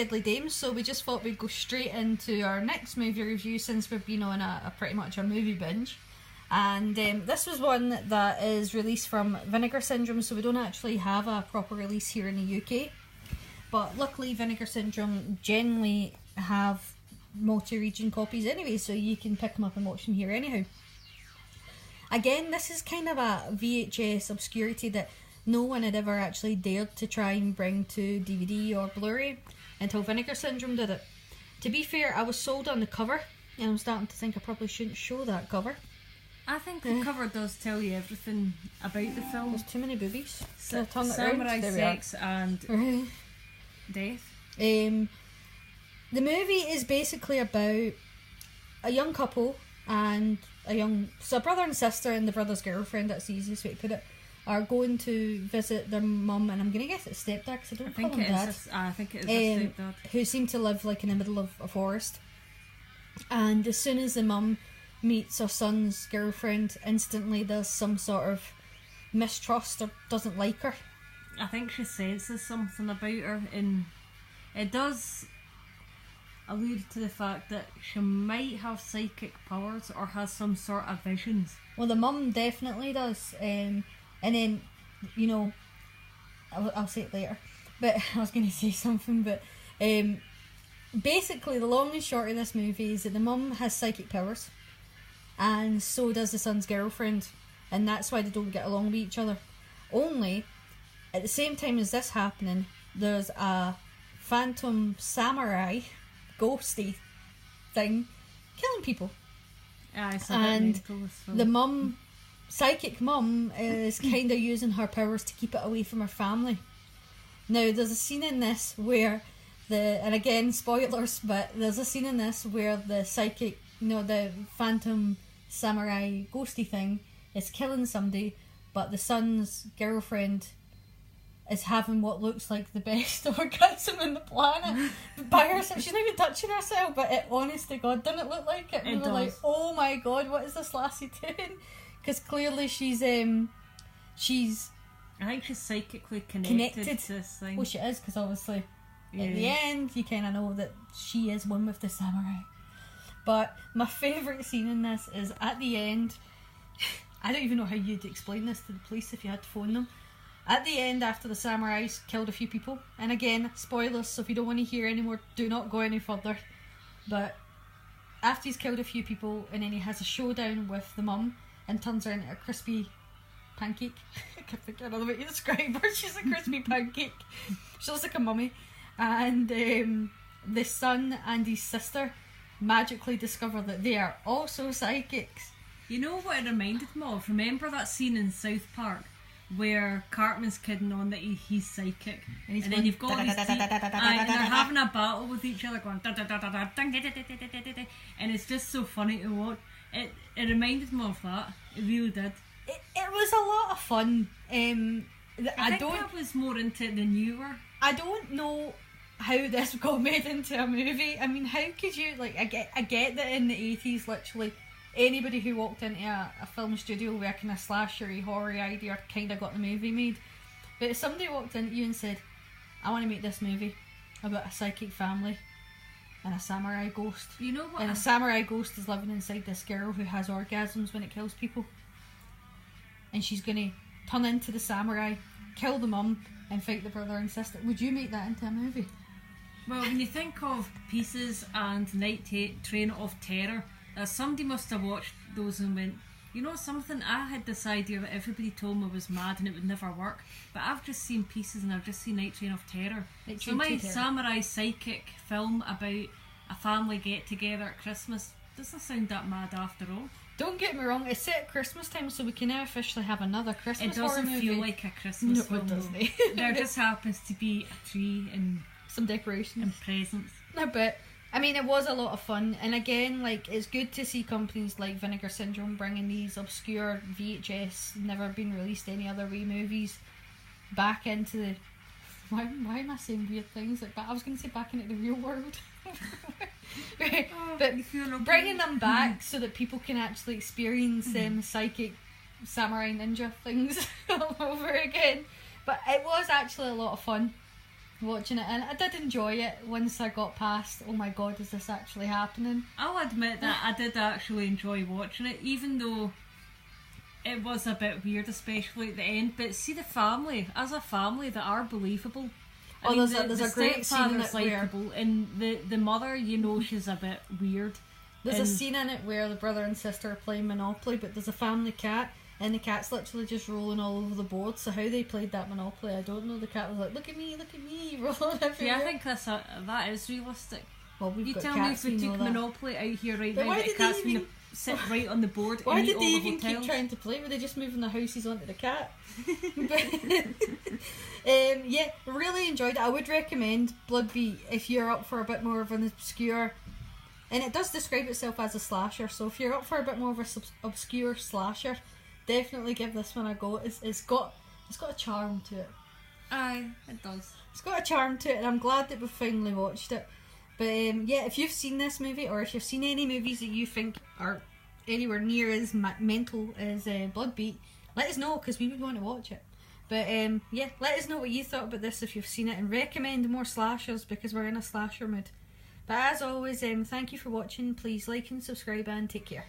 Deadly Dames, so we just thought we'd go straight into our next movie review since we've been on a pretty much a movie binge. And this was one that is released from Vinegar Syndrome, so we don't actually have a proper release here in the UK. But luckily Vinegar Syndrome generally have multi-region copies anyway, so you can pick them up and watch them here anyhow. Again, this is kind of a VHS obscurity that no one had ever actually dared to try and bring to DVD or Blu-ray until Vinegar Syndrome did it. To be fair, I was sold on the cover, and I'm starting to think I probably shouldn't show that cover. I think the cover does tell you everything about the film. There's too many boobies. Samurai sex and death. The movie is basically about a young couple and a brother and sister and the brother's girlfriend, that's the easiest way to put it, are going to visit their mum, and I'm going to guess it's stepdad because I don't call him dad. I think it is a stepdad. Who seem to live like in the middle of a forest. And as soon as the mum meets her son's girlfriend, instantly there's some sort of mistrust or doesn't like her. I think she senses something about her, and it does allude to the fact that she might have psychic powers or has some sort of visions. Well, the mum definitely does, and then, you know, I'll say it later, but I was going to say something, but basically the long and short of this movie is that the mum has psychic powers, and so does the son's girlfriend, and that's why they don't get along with each other. Only, at the same time as this happening, there's a phantom samurai ghosty thing killing people. And the psychic mum is kind of using her powers to keep it away from her family. Now there's a scene in this where and again spoilers, but there's a scene in this where the phantom samurai ghosty thing is killing somebody, but the son's girlfriend is having what looks like the best orgasm on the planet by herself. She's not even touching herself, but it, honest to God, didn't it look like it? And we were like, oh my God, what is this lassie doing? Because clearly she's I think she's psychically connected to this thing. Well, she is, because obviously at the end you kind of know that she is one with the samurai. But my favourite scene in this is at the end. I don't even know how you'd explain this to the police if you had to phone them. At the end, after the samurais killed a few people, and again, spoilers, so if you don't want to hear anymore, do not go any further. But after he's killed a few people, and then he has a showdown with the mum, and turns her into a crispy pancake. I can't think of another way to describe her. She's a crispy pancake. She looks like a mummy. And the son and his sister magically discover that they are also psychics. You know what it reminded me of? Remember that scene in South Park where Cartman's kidding on that he's psychic, and then you've got these and they're having a battle with each other going and it's just so funny to watch. It reminded me of that. It really did. It was a lot of fun. I was more into it than you were. I don't know how this got made into a movie. I mean, how could you, like, I get that in the 80s, literally anybody who walked into a film studio with a kind of slashery horror idea kind of got the movie made. But if somebody walked into you and said, I want to make this movie about a psychic family and a samurai ghost, you know what? And a samurai ghost is living inside this girl who has orgasms when it kills people, and she's going to turn into the samurai, kill the mum, and fight the brother and sister. Would you make that into a movie? Well, when you think of Pieces and Night Train of Terror, somebody must have watched those and went, you know something, I had this idea that everybody told me was mad and it would never work, but I've just seen Pieces and I've just seen Night Train of Terror. So my samurai psychic film about a family get together at Christmas doesn't sound that mad after all. Don't get me wrong, it's set at Christmas time, so we can now officially have another Christmas horror movie. It doesn't feel like a Christmas film. No, it doesn't. There just happens to be a tree and some decorations and presents. No, but I mean, it was a lot of fun, and again, like, it's good to see companies like Vinegar Syndrome bringing these obscure VHS, never been released any other way movies back into the. Why am I saying weird things like that? I was going to say back into the real world. But bringing them back so that people can actually experience psychic samurai ninja things all over again. But it was actually a lot of fun. watching it, and I did enjoy it once I got past, oh my god, is this actually happening? I'll admit that I did actually enjoy watching it, even though it was a bit weird, especially at the end. But see, the family, as a family, they are believable. I mean, there's a great scene in it where... likeable, and the mother, you know, she's a bit weird. There's a scene in it where the brother and sister are playing Monopoly, but there's a family cat, and the cat's literally just rolling all over the board. So how they played that Monopoly, I don't know. The cat was like, look at me, rolling everywhere. Yeah, I think that is realistic. Well, we've you got tell cats, me if we know took that. Monopoly out here right But now, why the did cat's they going even... to sit right on the board Why and did eat they all the even keep hotels. trying to play? Were they just moving the houses onto the cat? Yeah, really enjoyed it. I would recommend Bloodbeat if you're up for a bit more of an obscure, and it does describe itself as a slasher, so if you're up for a bit more of a obscure slasher, definitely give this one a go. It's got a charm to it. Aye, it does. It's got a charm to it, and I'm glad that we finally watched it. But yeah, if you've seen this movie, or if you've seen any movies that you think are anywhere near as mental as Bloodbeat, let us know, because we would want to watch it. But yeah, let us know what you thought about this if you've seen it, and recommend more slashers, because we're in a slasher mood. But as always, thank you for watching. Please like and subscribe, and take care.